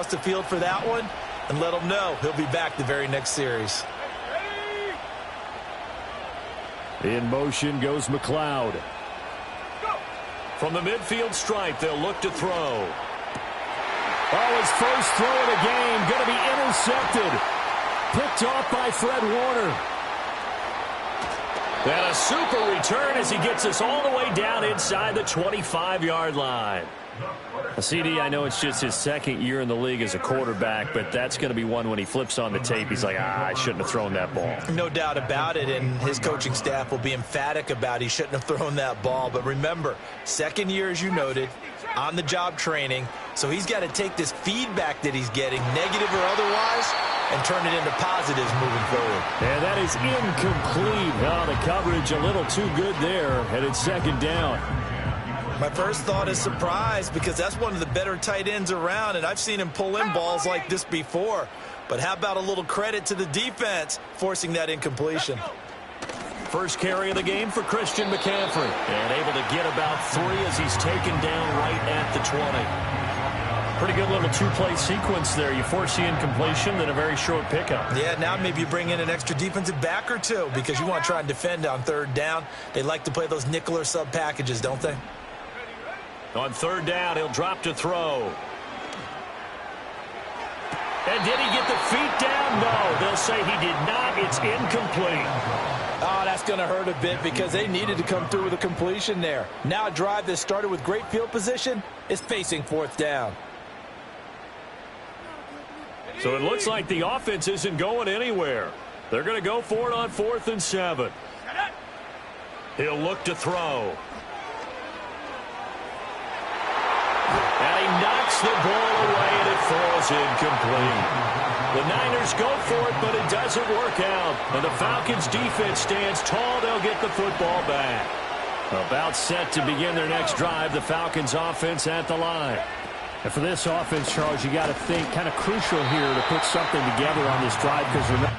the field for that one and let him know he'll be back the very next series. In motion goes McLeod. From the midfield stripe, they'll look to throw. Oh, his first throw of the game going to be intercepted. Picked off by Fred Warner. And a super return as he gets us all the way down inside the 25-yard line. CD, I know it's just his second year in the league as a quarterback, but that's going to be one when he flips on the tape. He's like, I shouldn't have thrown that ball. No doubt about it, and his coaching staff will be emphatic about he shouldn't have thrown that ball. But remember, second year, as you noted, on-the-job training, so he's got to take this feedback that he's getting, negative or otherwise, and turn it into positives moving forward. And that is incomplete. Oh, the coverage a little too good there, and it's second down. My first thought is surprise because that's one of the better tight ends around, and I've seen him pull in balls like this before. But how about a little credit to the defense forcing that incompletion? First carry of the game for Christian McCaffrey. And able to get about 3 as he's taken down right at the 20. Pretty good little two-play sequence there. You force the incompletion, then a very short pickup. Yeah, now maybe you bring in an extra defensive back or two because you want to try and defend on third down. They like to play those nickel or sub packages, don't they? On third down, he'll drop to throw. And did he get the feet down? No, they'll say he did not. It's incomplete. Oh, that's going to hurt a bit because they needed to come through with a completion there. Now a drive that started with great field position is facing fourth down. So it looks like the offense isn't going anywhere. They're going to go for it on 4th and 7. He'll look to throw. And he knocks the ball away, and it falls incomplete. The Niners go for it, but it doesn't work out. And the Falcons' defense stands tall. They'll get the football back. About set to begin their next drive, the Falcons' offense at the line. And for this offense, Charles, you got to think kind of crucial here to put something together on this drive because remember,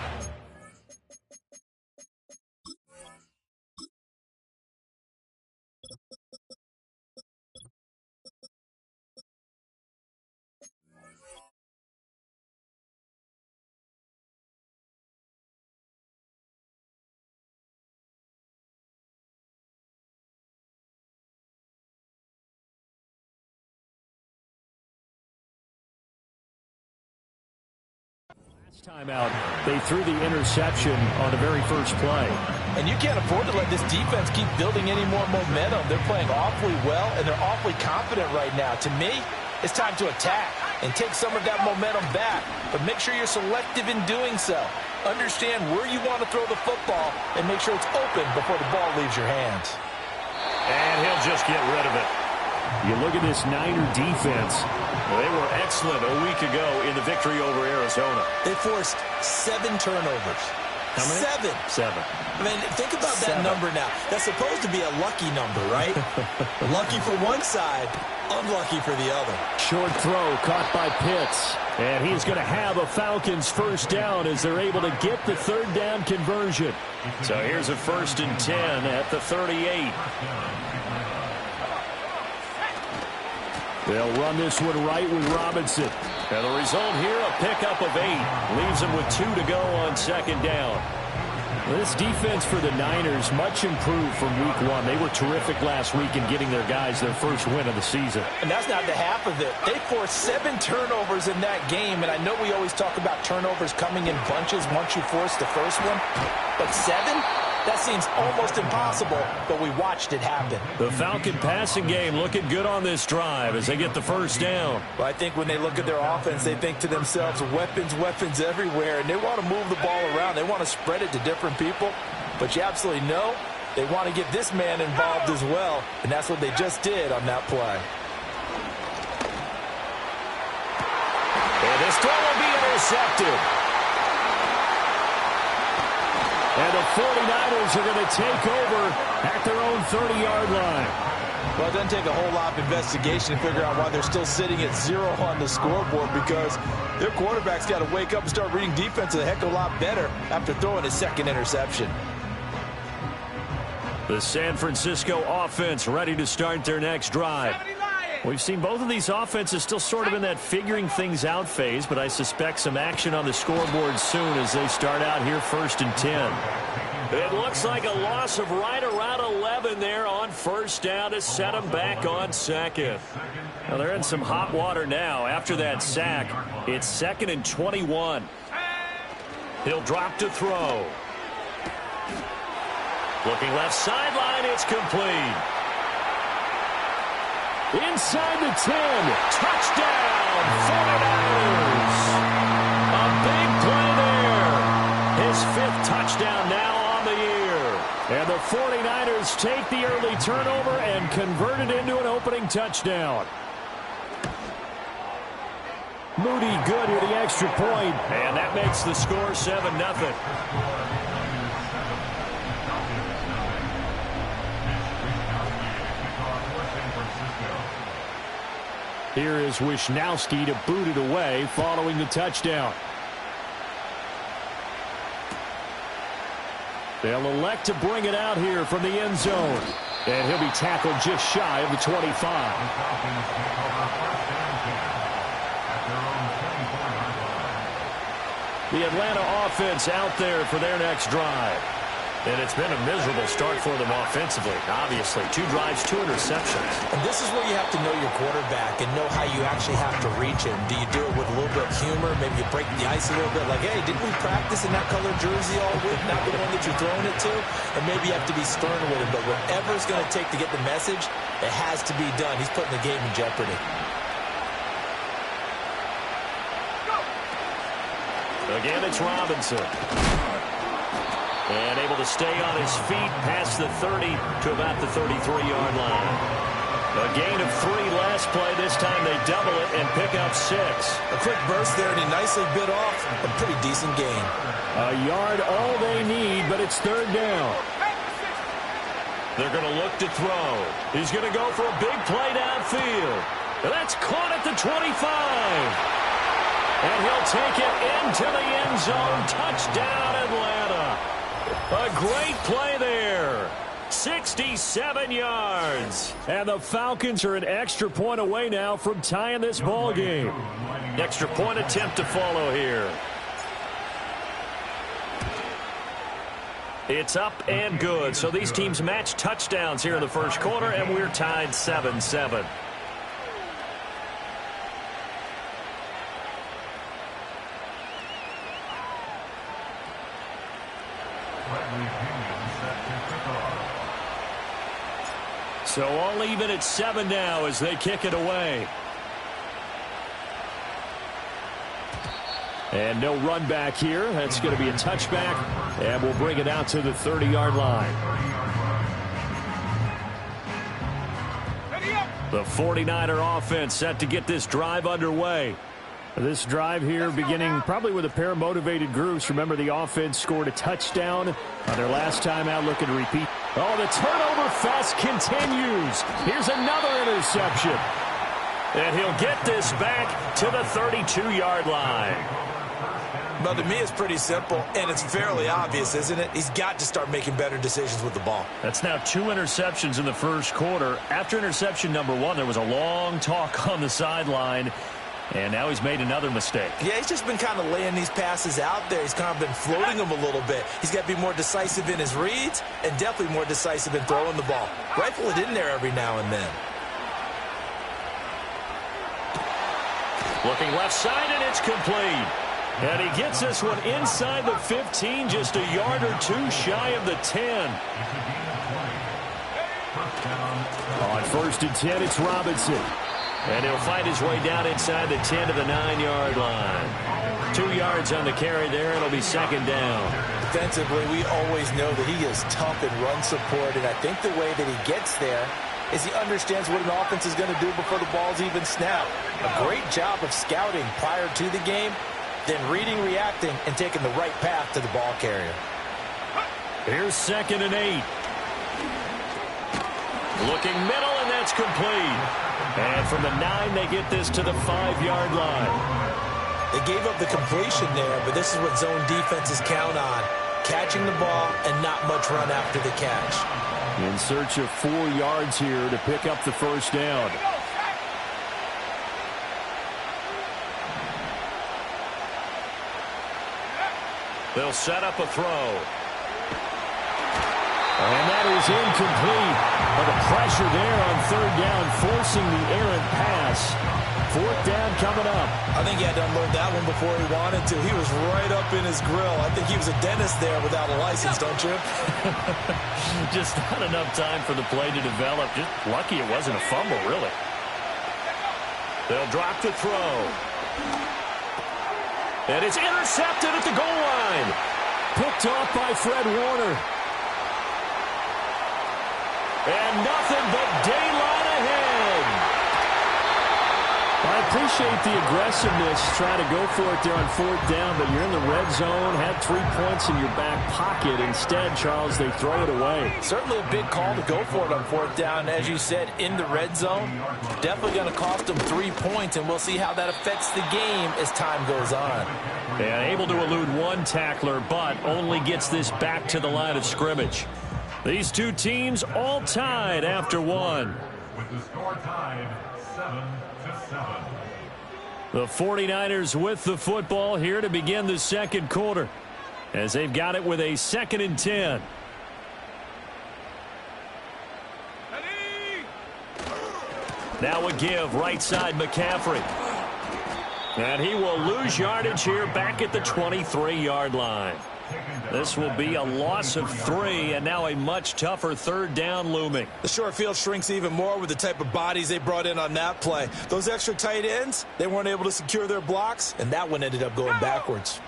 timeout, they threw the interception on the very first play. And you can't afford to let this defense keep building any more momentum. They're playing awfully well, and they're awfully confident right now. To me, it's time to attack and take some of that momentum back. But make sure you're selective in doing so. Understand where you want to throw the football and make sure it's open before the ball leaves your hands. And he'll just get rid of it. You look at this Niner defense. They were excellent a week ago in the victory over Arizona. They forced 7 turnovers. How many? 7. I mean, think about that number now. That's supposed to be a lucky number, right? Lucky for one side, unlucky for the other. Short throw caught by Pitts. And he's going to have a Falcons first down as they're able to get the third down conversion. So here's a 1st and 10 at the 38. They'll run this one right with Robinson. And the result here, a pickup of 8. Leaves them with 2 to go on 2nd down. This defense for the Niners, much improved from week 1. They were terrific last week in getting their guys their first win of the season. And that's not the half of it. They forced 7 turnovers in that game. And I know we always talk about turnovers coming in bunches once you force the first one. But 7? That seems almost impossible, but we watched it happen. The Falcon passing game looking good on this drive as they get the first down. Well, I think when they look at their offense, they think to themselves, weapons, weapons everywhere, and they want to move the ball around. They want to spread it to different people, but you absolutely know they want to get this man involved as well, and that's what they just did on that play. And this throw will be intercepted. And the 49ers are going to take over at their own 30-yard line. Well, it doesn't take a whole lot of investigation to figure out why they're still sitting at 0 on the scoreboard because their quarterback's got to wake up and start reading defense a heck of a lot better after throwing his 2nd interception. The San Francisco offense ready to start their next drive. We've seen both of these offenses still sort of in that figuring things out phase, but I suspect some action on the scoreboard soon as they start out here 1st and 10. It looks like a loss of right around 11 there on 1st down to set them back on 2nd. Well, they're in some hot water now. After that sack, it's 2nd and 21. He'll drop to throw. Looking left sideline, it's complete. Inside the 10. Touchdown, 49ers. A big play there. His 5th touchdown now on the year. And the 49ers take the early turnover and convert it into an opening touchdown. Moody good with the extra point. And that makes the score 7-0. Here is Wisnowski to boot it away following the touchdown. They'll elect to bring it out here from the end zone. And he'll be tackled just shy of the 25. The Atlanta offense out there for their next drive. And it's been a miserable start for them offensively. Obviously, 2 drives, 2 interceptions. And this is where you have to know your quarterback and know how you actually have to reach him. Do you do it with a little bit of humor? Maybe you break the ice a little bit. Like, hey, didn't we practice in that colored jersey all week? Not the one that you're throwing it to? And maybe you have to be stern with him. But whatever it's going to take to get the message, it has to be done. He's putting the game in jeopardy. Again, it's Robinson. And able to stay on his feet past the 30 to about the 33-yard line. A gain of 3 last play. This time they double it and pick up 6. A quick burst there, and he nicely bit off a pretty decent gain. A yard all they need, but it's 3rd down. They're going to look to throw. He's going to go for a big play downfield. And that's caught at the 25. And he'll take it into the end zone. Touchdown, Atlanta. A great play there. 67 yards. And the Falcons are an extra point away now from tying this ball game. Extra point attempt to follow here. It's up and good. So these teams match touchdowns here in the first quarter, and we're tied 7-7. So all even at 7 now as they kick it away. And no run back here. That's going to be a touchback. And we'll bring it out to the 30-yard line. The 49er offense set to get this drive underway. This drive here beginning probably with a pair of motivated groups. Remember, the offense scored a touchdown on their last time out, looking to repeat. Oh, the turnover fest continues. Here's another interception. And he'll get this back to the 32-yard line. Well, to me, it's pretty simple, and it's fairly obvious, isn't it? He's got to start making better decisions with the ball. That's now 2 interceptions in the first quarter. After interception number 1, there was a long talk on the sideline. And now he's made another mistake. Yeah, he's just been kind of laying these passes out there. He's kind of been floating them a little bit. He's got to be more decisive in his reads and definitely more decisive in throwing the ball. Rifle it in there every now and then. Looking left side, and it's complete. And he gets this one inside the 15, just a yard or 2 shy of the 10. On 1st and 10, it's Robinson. And he'll fight his way down inside the 10 to the 9-yard line. 2 yards on the carry there. It'll be 2nd down. Defensively, we always know that he is tough in run support, and I think the way that he gets there is he understands what an offense is going to do before the ball's even snapped. A great job of scouting prior to the game, then reading, reacting, and taking the right path to the ball carrier. Here's 2nd and 8. Looking middle, and that's complete. And from the 9, they get this to the 5-yard line. They gave up the completion there, but this is what zone defenses count on. Catching the ball and not much run after the catch. In search of 4 yards here to pick up the first down. They'll set up a throw. And that is incomplete. But the pressure there on third down, forcing the errant pass. Fourth down coming up. I think he had to unload that one before he wanted to. He was right up in his grill. I think he was a dentist there without a license, don't you? Just not enough time for the play to develop. Just lucky it wasn't a fumble, really. They'll drop the throw. And it's intercepted at the goal line. Picked off by Fred Warner. And nothing but daylight ahead. I appreciate the aggressiveness, trying to go for it there on fourth down, but you're in the red zone, had 3 points in your back pocket. Instead, Charles, they throw it away. Certainly a big call to go for it on fourth down. As you said, in the red zone, definitely going to cost them 3 points, and we'll see how that affects the game as time goes on. And able to elude one tackler, but only gets this back to the line of scrimmage. These two teams all tied after one. With the score tied 7-7. The 49ers with the football here to begin the second quarter, as they've got it with a 2nd and 10. Now a give, right side McCaffrey. And he will lose yardage here back at the 23-yard line. This will be a loss of 3, and now a much tougher third down looming. The short field shrinks even more with the type of bodies they brought in on that play. Those extra tight ends, they weren't able to secure their blocks, and that one ended up going backwards.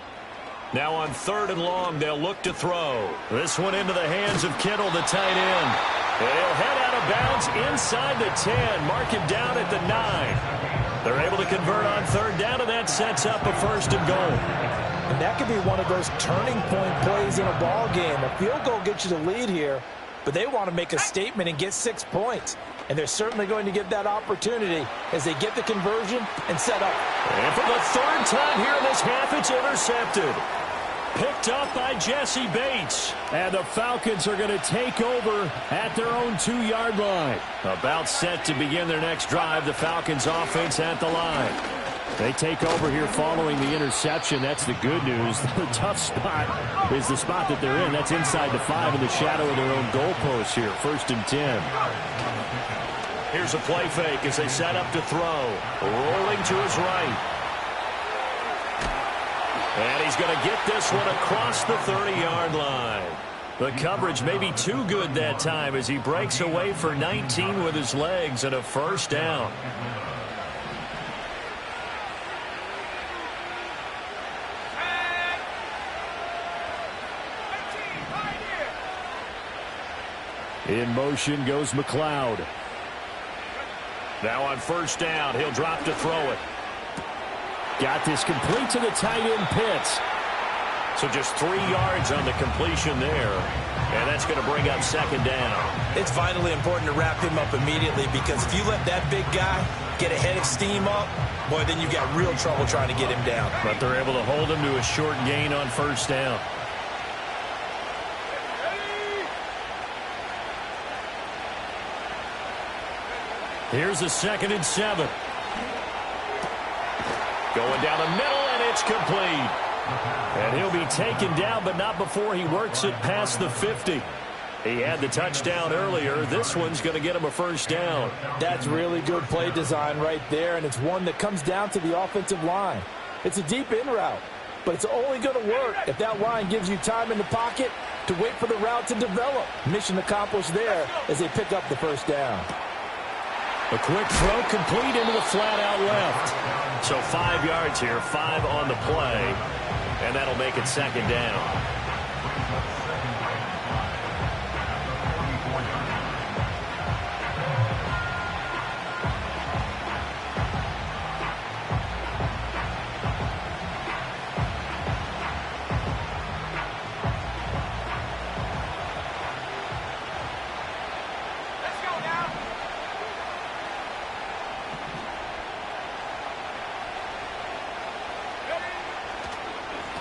Now on 3rd and long, they'll look to throw. This one into the hands of Kittle, the tight end. And he'll head out of bounds inside the 10. Mark him down at the 9. They're able to convert on 3rd down, and that sets up a 1st and goal. And that could be one of those turning point plays in a ball game. A field goal gets you the lead here, but they want to make a statement and get 6 points. And they're certainly going to get that opportunity as they get the conversion and set up. And for the 3rd time here in this half, it's intercepted. Picked up by Jesse Bates. And the Falcons are going to take over at their own 2-yard line. About set to begin their next drive. The Falcons offense at the line. They take over here following the interception. That's the good news. The tough spot is the spot that they're in. That's inside the 5 in the shadow of their own goalpost here. 1st and 10. Here's a play fake as they set up to throw. Rolling to his right. And he's going to get this one across the 30-yard line. The coverage may be too good that time as he breaks away for 19 with his legs and a 1st down. In motion goes McLeod. Now on 1st down, he'll drop to throw it. Got this complete to the tight end Pitts. So just 3 yards on the completion there. And that's going to bring up 2nd down. It's vitally important to wrap him up immediately, because if you let that big guy get a head of steam up, boy, then you've got real trouble trying to get him down. But they're able to hold him to a short gain on 1st down. Here's a 2nd and 7. Going down the middle, and it's complete. And he'll be taken down, but not before he works it past the 50. He had the touchdown earlier. This one's going to get him a 1st down. That's really good play design right there, and it's one that comes down to the offensive line. It's a deep in route, but it's only going to work if that line gives you time in the pocket to wait for the route to develop. Mission accomplished there as they pick up the 1st down. A quick throw complete into the flat out left. So 5 yards here, 5 on the play, and that'll make it 2nd down.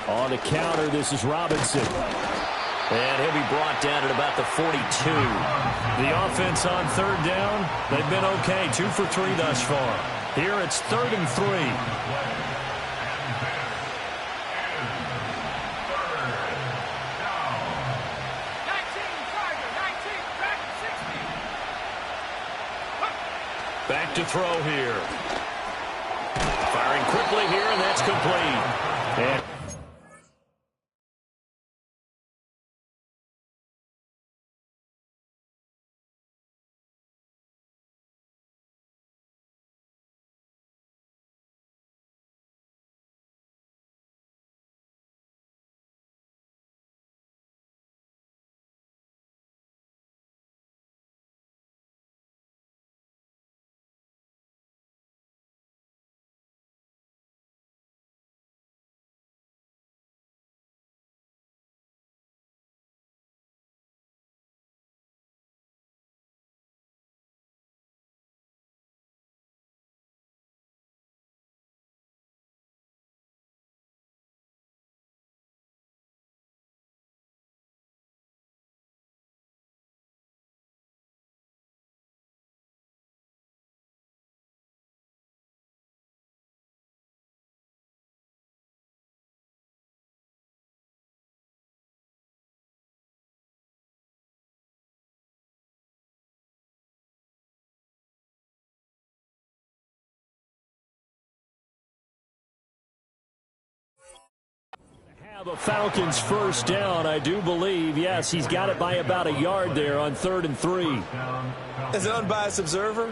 On the counter, this is Robinson. And he'll be brought down at about the 42. The offense on 3rd down, they've been okay. 2 for 3 thus far. Here it's 3rd and 3. back to throw here. Firing quickly here, and that's complete. And the Falcons first down, I do believe. Yes, he's got it by about a yard there on 3rd and 3. As an unbiased observer,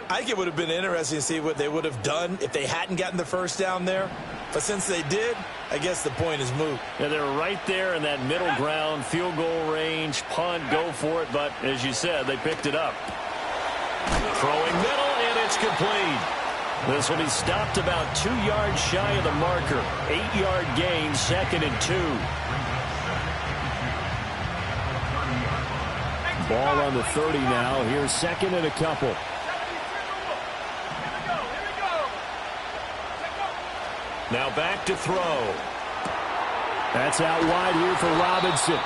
I think it would have been interesting to see what they would have done if they hadn't gotten the first down there. But since they did, I guess the point is moot. Yeah, they're right there in that middle ground, field goal range, punt, go for it. But as you said, they picked it up. Throwing middle, and it's complete. This will be stopped about 2 yards shy of the marker. 8-yard gain, 2nd and 2. Ball on the 30 now. Here's 2nd and a couple. Now back to throw. That's out wide here for Robinson.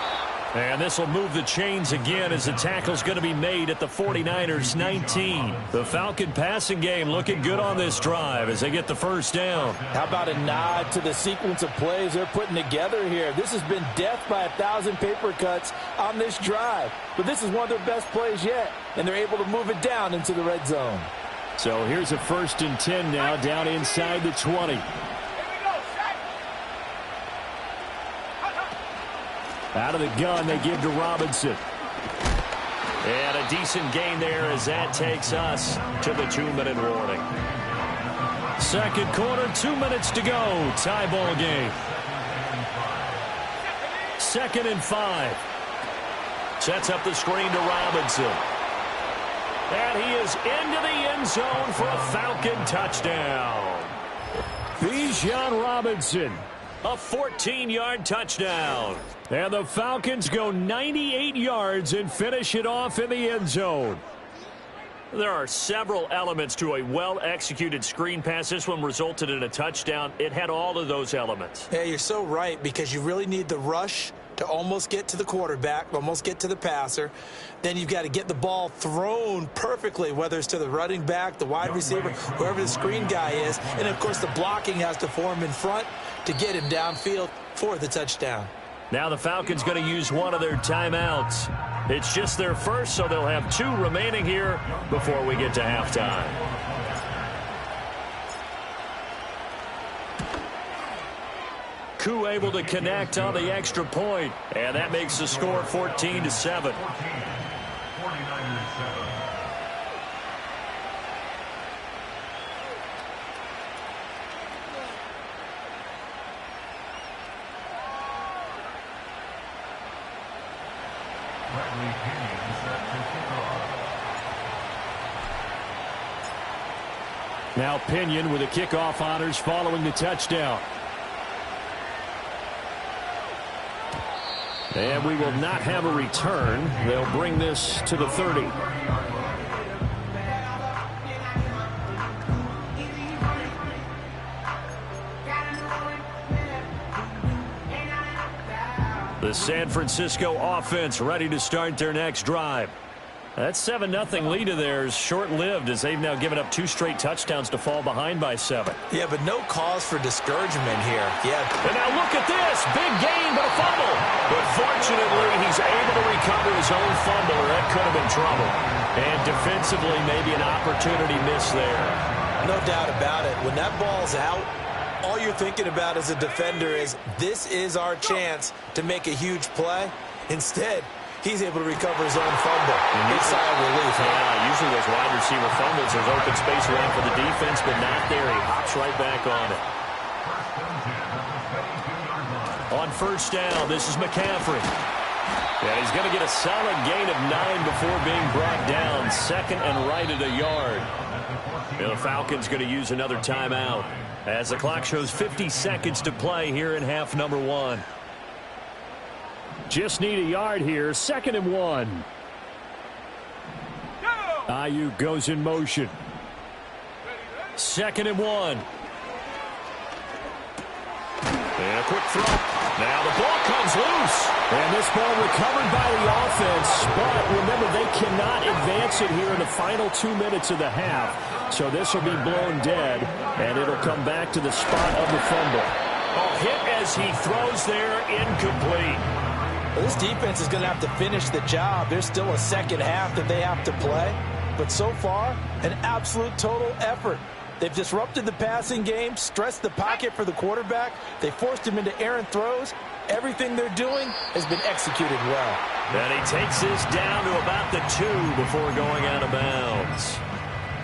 And this will move the chains again as the tackle's going to be made at the 49ers 19. The Falcon passing game looking good on this drive as they get the first down. How about a nod to the sequence of plays they're putting together here? This has been death by 1,000 paper cuts on this drive. But this is one of their best plays yet, and they're able to move it down into the red zone. So here's a 1st and 10 now down inside the 20. Out of the gun, they give to Robinson. And a decent gain there as that takes us to the 2-minute warning. Second quarter, 2 minutes to go. Tie ball game. 2nd and 5. Sets up the screen to Robinson. And he is into the end zone for a Falcon touchdown. Bijan Robinson. A 14-yard touchdown. And the Falcons go 98 yards and finish it off in the end zone. There are several elements to a well-executed screen pass. This one resulted in a touchdown. It had all of those elements. Yeah, you're so right, because you really need the rush to almost get to the quarterback, almost get to the passer. Then you've got to get the ball thrown perfectly, whether it's to the running back, the wide receiver, whoever the screen guy is. And, of course, the blocking has to form in front to get him downfield for the touchdown. Now the Falcons going to use one of their timeouts. It's just their first, so they'll have 2 remaining here before we get to halftime. Koo able to connect on the extra point, and that makes the score 14-7. 49ers 7. Now Pinion with the kickoff honors following the touchdown. And we will not have a return. They'll bring this to the 30. The San Francisco offense ready to start their next drive. That 7-0 lead of theirs short-lived as they've now given up 2 straight touchdowns to fall behind by 7. Yeah, but no cause for discouragement here. Yeah. And now look at this. Big gain, but a fumble. But fortunately, he's able to recover his own fumble, or that could have been trouble. And defensively, maybe an opportunity miss there. No doubt about it. When that ball's out, all you're thinking about as a defender is, this is our chance to make a huge play. Instead, he's able to recover his own fumble. Big sigh of relief. Yeah, usually those wide receiver fumbles, there's open space around for the defense, but not there. He hops right back on it. On first down, this is McCaffrey. And he's going to get a solid gain of 9 before being brought down. 2nd and right at a yard. The Falcons going to use another timeout as the clock shows 50 seconds to play here in half number 1. Just need a yard here. 2nd and 1. Ayuk goes in motion. 2nd and 1. And a quick throw. Now the ball comes loose. And this ball recovered by the offense. But remember, they cannot advance it here in the final 2 minutes of the half. So this will be blown dead. And it'll come back to the spot of the fumble. Oh, hit as he throws there, incomplete. Well, this defense is going to have to finish the job. There's still a second half that they have to play. But so far, an absolute total effort. They've disrupted the passing game, stressed the pocket for the quarterback. They forced him into errant throws. Everything they're doing has been executed well. And he takes this down to about the 2 before going out of bounds.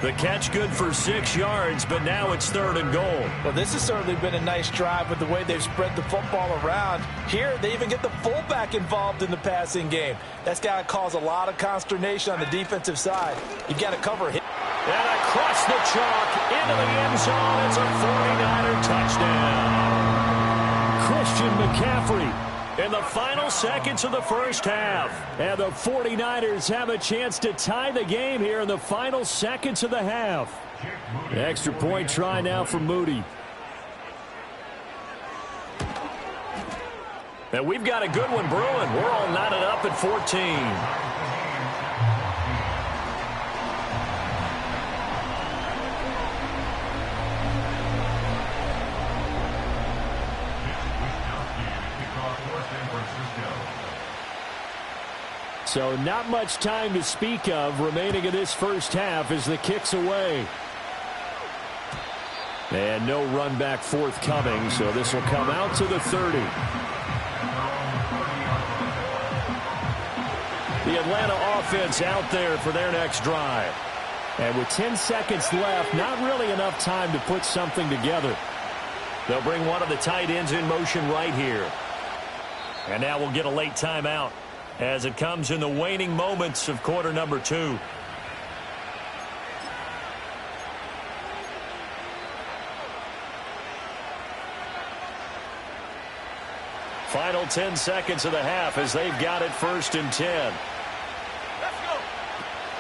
The catch good for 6 yards, but now it's 3rd and goal. Well, this has certainly been a nice drive with the way they've spread the football around. Here, they even get the fullback involved in the passing game. That's got to cause a lot of consternation on the defensive side. You've got to cover him. And across the chalk, into the end zone. It's a 49er touchdown. Christian McCaffrey. In the final seconds of the first half. And the 49ers have a chance to tie the game here in the final seconds of the half. Extra point try now for Moody. And we've got a good one brewing. We're all knotted up at 14. So not much time to speak of remaining in this first half as the kick's away. And no run back forthcoming, so this will come out to the 30. The Atlanta offense out there for their next drive. And with 10 seconds left, not really enough time to put something together. They'll bring one of the tight ends in motion right here. And now we'll get a late timeout as it comes in the waning moments of quarter number 2. Final 10 seconds of the half as they've got it 1st and 10.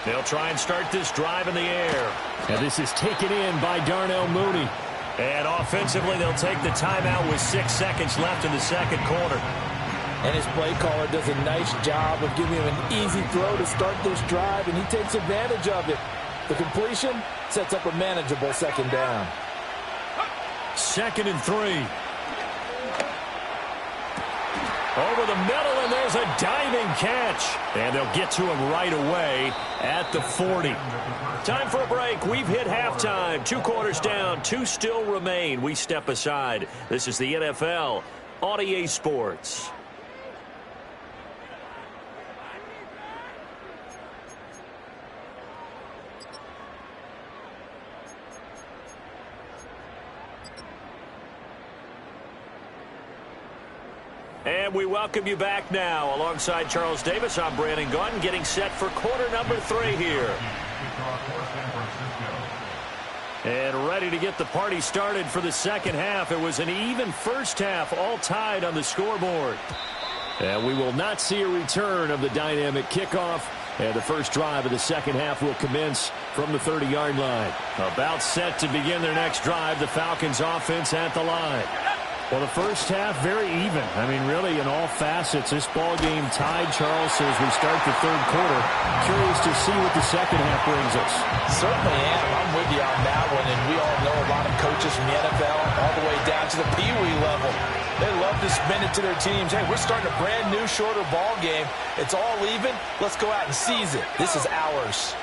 They'll try and start this drive in the air. And this is taken in by Darnell Mooney. And offensively, they'll take the timeout with 6 seconds left in the second quarter. And his play caller does a nice job of giving him an easy throw to start this drive, and he takes advantage of it. The completion sets up a manageable 2nd down. 2nd and 3. Over the middle, and there's a diving catch. And they'll get to him right away at the 40. Time for a break. We've hit halftime. 2 quarters down. 2 still remain. We step aside. This is the NFL on EA Sports. And we welcome you back now. Alongside Charles Davis, I'm Brandon Gaudin, getting set for quarter number 3 here. And ready to get the party started for the second half. It was an even first half, all tied on the scoreboard. And we will not see a return of the dynamic kickoff. And the first drive of the second half will commence from the 30-yard line. About set to begin their next drive, the Falcons offense at the line. Well, the first half, very even. I mean, really, in all facets, this ball game tied, Charles, as we start the third quarter. Curious to see what the second half brings us. Certainly am. I'm with you on that one, and we all know a lot of coaches from the NFL all the way down to the Pee Wee level. They love to spin it to their teams. Hey, we're starting a brand new, shorter ball game. It's all even. Let's go out and seize it. This is ours.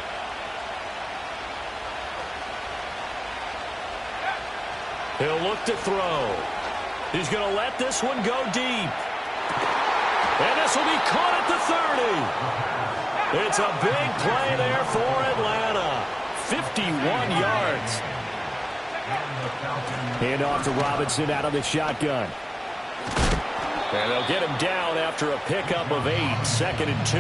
He'll look to throw. He's going to let this one go deep. And this will be caught at the 30. It's a big play there for Atlanta. 51 yards. Hand off to Robinson out of the shotgun. And they'll get him down after a pickup of 8, 2nd and 2.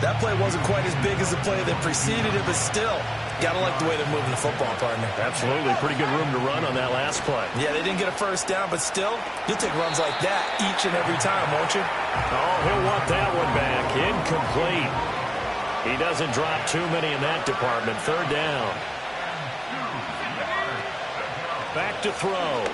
That play wasn't quite as big as the play that preceded it, but still, gotta like the way they're moving the football, partner. Absolutely. Pretty good room to run on that last play. Yeah, they didn't get a first down, but still, you'll take runs like that each and every time, won't you? Oh, he'll want that one back. Incomplete. He doesn't drop too many in that department. 3rd down. Back to throw.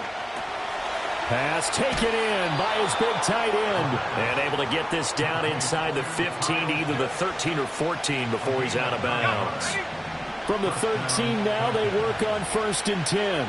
Pass taken in by his big tight end. And able to get this down inside the 15, either the 13 or 14 before he's out of bounds. From the 13 now, they work on 1st and 10.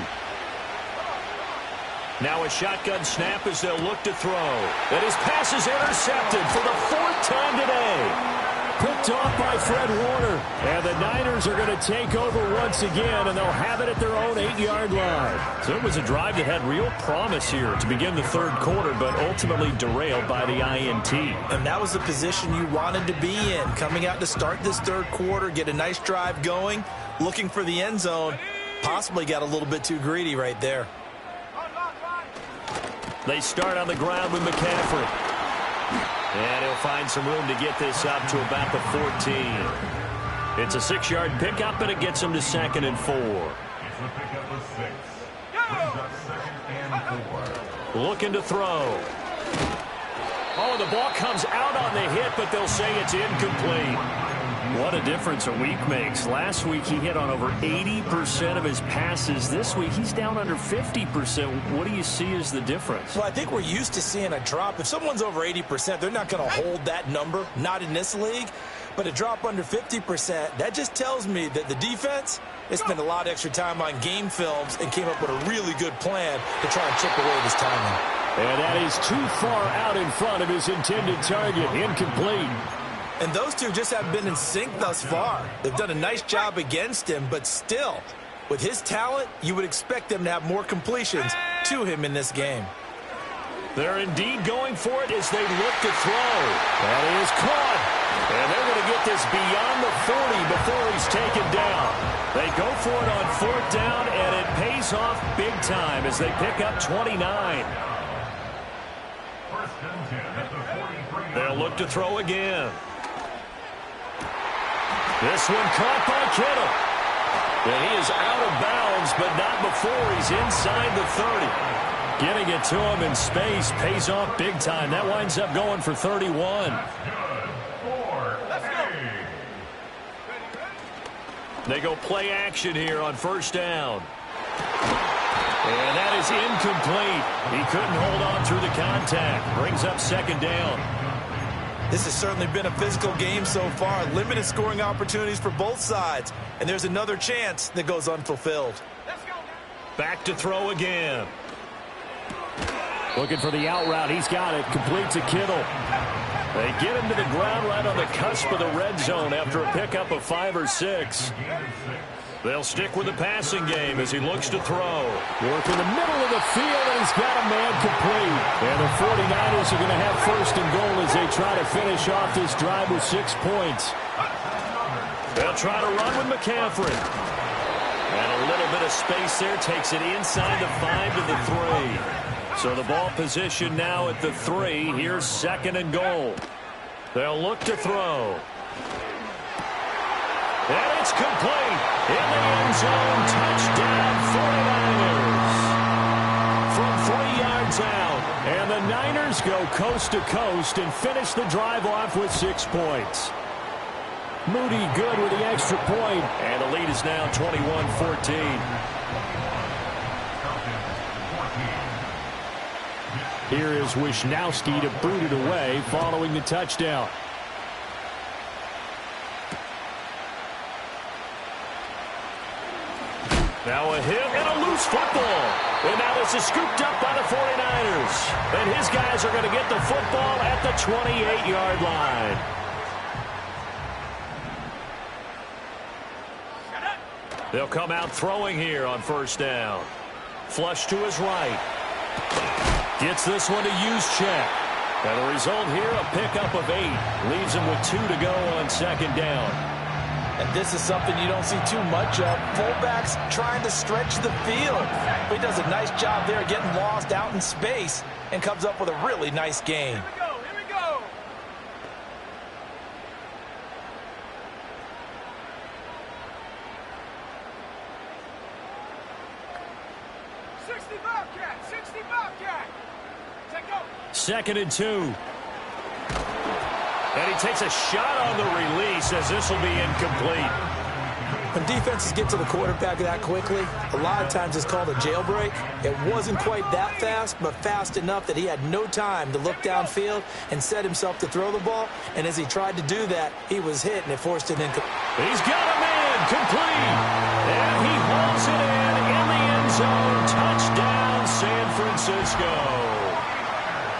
Now a shotgun snap as they'll look to throw. And his pass is intercepted for the 4th time today. Picked off by Fred Warner. And the Niners are going to take over once again, and they'll have it at their own 8-yard line. So it was a drive that had real promise here to begin the third quarter, but ultimately derailed by the INT. And that was the position you wanted to be in. Coming out to start this third quarter, get a nice drive going, looking for the end zone. Possibly got a little bit too greedy right there. They start on the ground with McCaffrey. And he'll find some room to get this up to about the 14. It's a 6-yard pickup, and it gets him to 2nd and 4. It's a pickup of 6. Brings up 2nd and 4. Looking to throw. Oh, the ball comes out on the hit, but they'll say it's incomplete. What a difference a week makes. Last week he hit on over 80% of his passes. This week he's down under 50%. What do you see as the difference? Well, I think we're used to seeing a drop. If someone's over 80%, they're not going to hold that number, not in this league. But a drop under 50%, that just tells me that the defense, they spent a lot of extra time on game films and came up with a really good plan to try and chip away this timing. And that is too far out in front of his intended target. Incomplete. And those two just haven't been in sync thus far. They've done a nice job against him, but still, with his talent, you would expect them to have more completions to him in this game. They're indeed going for it as they look to throw. That is caught. And they're going to get this beyond the 40 before he's taken down. They go for it on 4th down, and it pays off big time as they pick up 29. 1st and 10 at the 43. They'll look to throw again. This one caught by Kittle. And he is out of bounds, but not before he's inside the 30. Getting it to him in space pays off big time. That winds up going for 31. They go play action here on 1st down. And that is incomplete. He couldn't hold on through the contact. Brings up 2nd down. This has certainly been a physical game so far. Limited scoring opportunities for both sides. And there's another chance that goes unfulfilled. Back to throw again. Looking for the out route. He's got it. Complete to Kittle. They get him to the ground right on the cusp of the red zone after a pickup of 5 or 6. They'll stick with the passing game as he looks to throw. Work in the middle of the field, and he's got a man complete. And the 49ers are going to have 1st and goal as they try to finish off this drive with 6 points. They'll try to run with McCaffrey. And a little bit of space there takes it inside the 5 to the 3. So the ball position now at the 3. Here's 2nd and goal. They'll look to throw. And it's complete. In the end zone, touchdown 49ers. From 3 yards out. And the Niners go coast to coast and finish the drive off with 6 points. Moody good with the extra point. And the lead is now 21-14. Here is Wisnowski to boot it away following the touchdown. Now a hit and a loose football. And now this is scooped up by the 49ers. And his guys are going to get the football at the 28-yard line. They'll come out throwing here on first down. Flush to his right. Gets this one to Juszczyk. And the result here, a pickup of 8. Leaves him with 2 to go on second down. And this is something you don't see too much of. Fullbacks trying to stretch the field. But he does a nice job there getting lost out in space and comes up with a really nice gain. Here we go. 60 Bobcat. Take go. 2nd and 2. And he takes a shot on the release as this will be incomplete. When defenses get to the quarterback that quickly, a lot of times it's called a jailbreak. It wasn't quite that fast, but fast enough that he had no time to look downfield and set himself to throw the ball. And as he tried to do that, he was hit, and it forced an incomplete. He's got a man complete. And he hauls it in the end zone. Touchdown, San Francisco.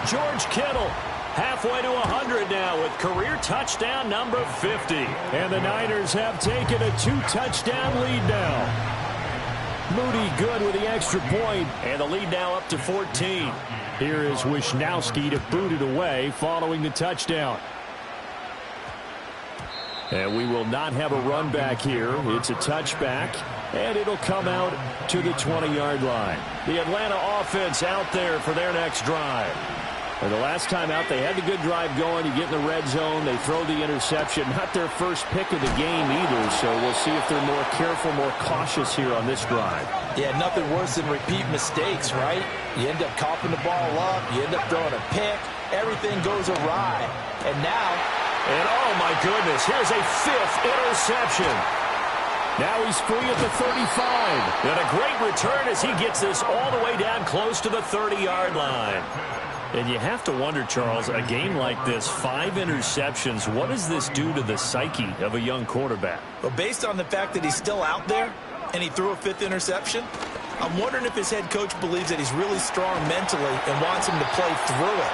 George Kittle. Halfway to 100 now with career touchdown number 50. And the Niners have taken a 2-touchdown lead now. Moody good with the extra point. And the lead now up to 14. Here is Wisnowski to boot it away following the touchdown. And we will not have a run back here. It's a touchback, and it'll come out to the 20-yard line. The Atlanta offense out there for their next drive. And the last time out, they had the good drive going. You get in the red zone, they throw the interception. Not their first pick of the game either, so we'll see if they're more careful, more cautious here on this drive. Yeah, nothing worse than repeat mistakes, right? You end up coughing the ball up, you end up throwing a pick, everything goes awry. And now, and oh my goodness, here's a 5th interception. Now he's free at the 35. And a great return as he gets this all the way down close to the 30-yard line. And you have to wonder, Charles, a game like this, 5 interceptions, what does this do to the psyche of a young quarterback? Well, based on the fact that he's still out there and he threw a 5th interception, I'm wondering if his head coach believes that he's really strong mentally and wants him to play through it.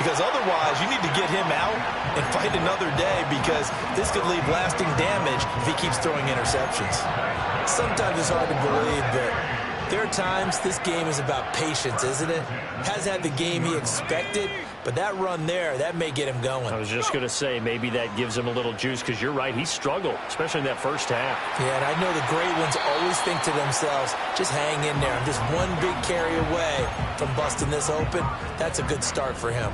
Because otherwise, you need to get him out and fight another day, because this could leave lasting damage if he keeps throwing interceptions. Sometimes it's hard to believe, but there are times this game is about patience, isn't it? Has had the game he expected, but that run there, that may get him going. I was just going to say, maybe that gives him a little juice, because you're right, he struggled, especially in that first half. Yeah, and I know the great ones always think to themselves, just hang in there. I'm just one big carry away from busting this open. That's a good start for him.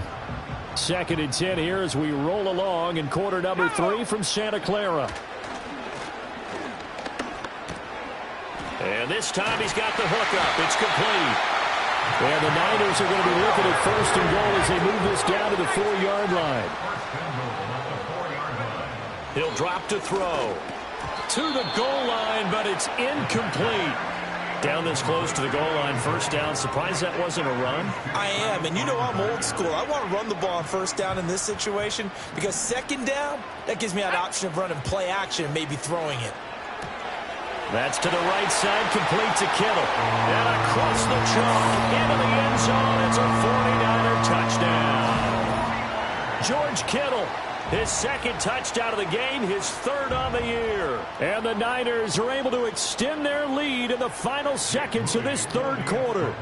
2nd and 10 here as we roll along in quarter number 3 from Santa Clara. And this time he's got the hookup. It's complete. And the Niners are going to be looking at 1st and goal as they move this down to the 4-yard line. He'll drop to throw. To the goal line, but it's incomplete. Down this close to the goal line, 1st down. Surprised that wasn't a run? I am, and you know I'm old school. I want to run the ball on 1st down in this situation, because 2nd down, that gives me that option of running play action and maybe throwing it. That's to the right side, complete to Kittle. And across the chalk, into the end zone. It's a 49er touchdown. George Kittle, his 2nd touchdown of the game, his 3rd on the year. And the Niners are able to extend their lead in the final seconds of this 3rd quarter.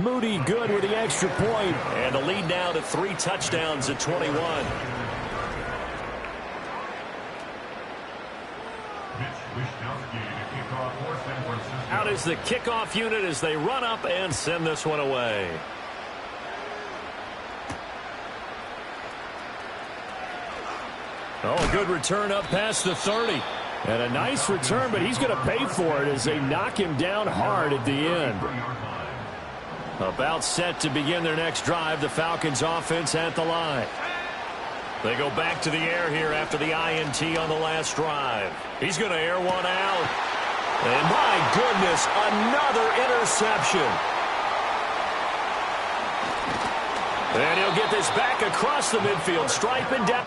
Moody good with the extra point. And the lead now to 3 touchdowns at 21. Out is the kickoff unit as they run up and send this one away. Oh, a good return up past the 30. And a nice return, but he's going to pay for it as they knock him down hard at the end. About set to begin their next drive, the Falcons offense at the line. They go back to the air here after the INT on the last drive. He's going to air one out. And my goodness, another interception. And he'll get this back across the midfield stripe and down.